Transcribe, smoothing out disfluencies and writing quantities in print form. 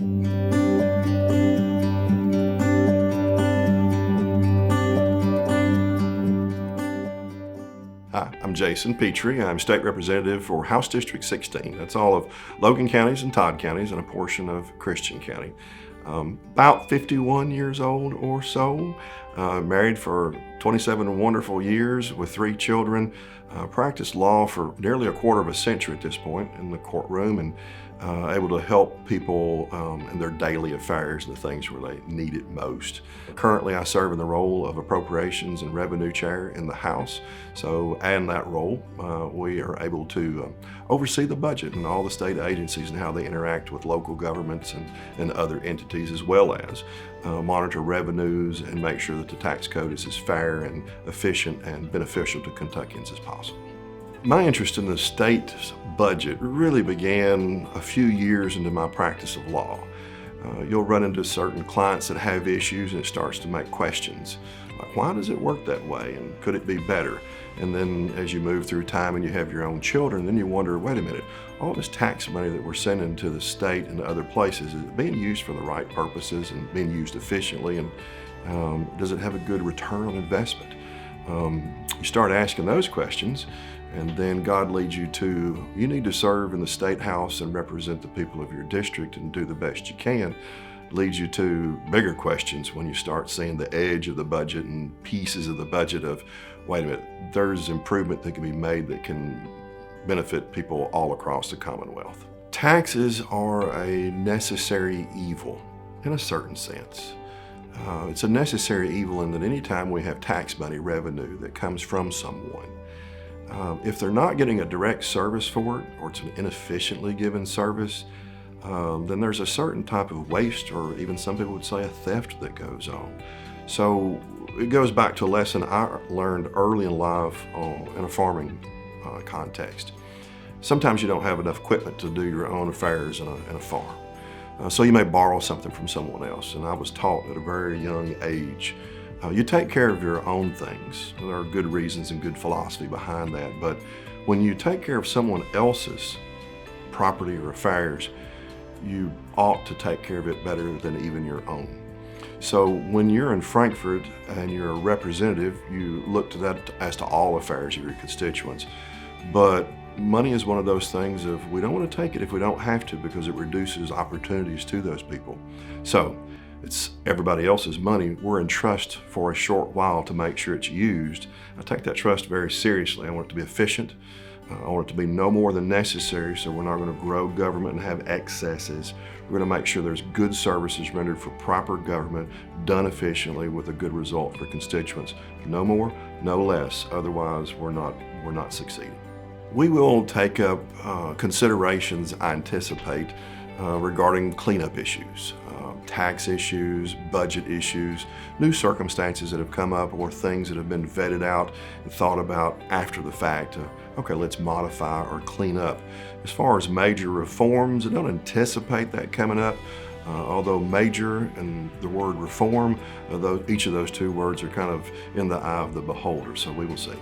Hi, I'm Jason Petrie. I'm State Representative for House District 16. That's all of Logan counties and Todd counties and a portion of Christian County. About 51 years old or so, married for 27 wonderful years with 3 children, practiced law for nearly a quarter of a century at this point in the courtroom, and able to help people in their daily affairs and the things where they need it most. Currently, I serve in the role of Appropriations and Revenue Chair in the House. So, and that role, we are able to oversee the budget and all the state agencies and how they interact with local governments and other entities, as well as monitor revenues and make sure that the tax code is as fair and efficient and beneficial to Kentuckians as possible. My interest in the state budget really began a few years into my practice of law. You'll run into certain clients that have issues and it starts to make questions. Like, why does it work that way and could it be better? And then as you move through time and you have your own children, then you wonder, wait a minute, all this tax money that we're sending to the state and to other places, is it being used for the right purposes and being used efficiently? And does it have a good return on investment? You start asking those questions, and then God leads you to, you need to serve in the state house and represent the people of your district and do the best you can. Leads you to bigger questions when you start seeing the edge of the budget and pieces of the budget of, wait a minute, there's improvement that can be made that can benefit people all across the Commonwealth. Taxes are a necessary evil in a certain sense. It's a necessary evil in that any time we have tax money revenue that comes from someone, if they're not getting a direct service for it, or it's an inefficiently given service, then there's a certain type of waste, or even some people would say a theft, that goes on. So it goes back to a lesson I learned early in life in a farming context. Sometimes you don't have enough equipment to do your own affairs in a farm. So you may borrow something from someone else, and I was taught at a very young age, you take care of your own things. There are good reasons and good philosophy behind that, but when you take care of someone else's property or affairs, you ought to take care of it better than even your own. So when you're in Frankfort and you're a representative, you look to that as to all affairs of your constituents. But money is one of those things of, we don't want to take it if we don't have to, because it reduces opportunities to those people. So it's everybody else's money. We're in trust for a short while to make sure it's used. I take that trust very seriously. I want it to be efficient. I want it to be no more than necessary, so we're not going to grow government and have excesses. We're going to make sure there's good services rendered for proper government, done efficiently with a good result for constituents. No more, no less. Otherwise, we're not succeeding. We will take up considerations, I anticipate, regarding cleanup issues, tax issues, budget issues, new circumstances that have come up, or things that have been vetted out and thought about after the fact. Okay, let's modify or clean up. As far as major reforms, I don't anticipate that coming up, although major and the word reform, each of those two words are kind of in the eye of the beholder, so we will see.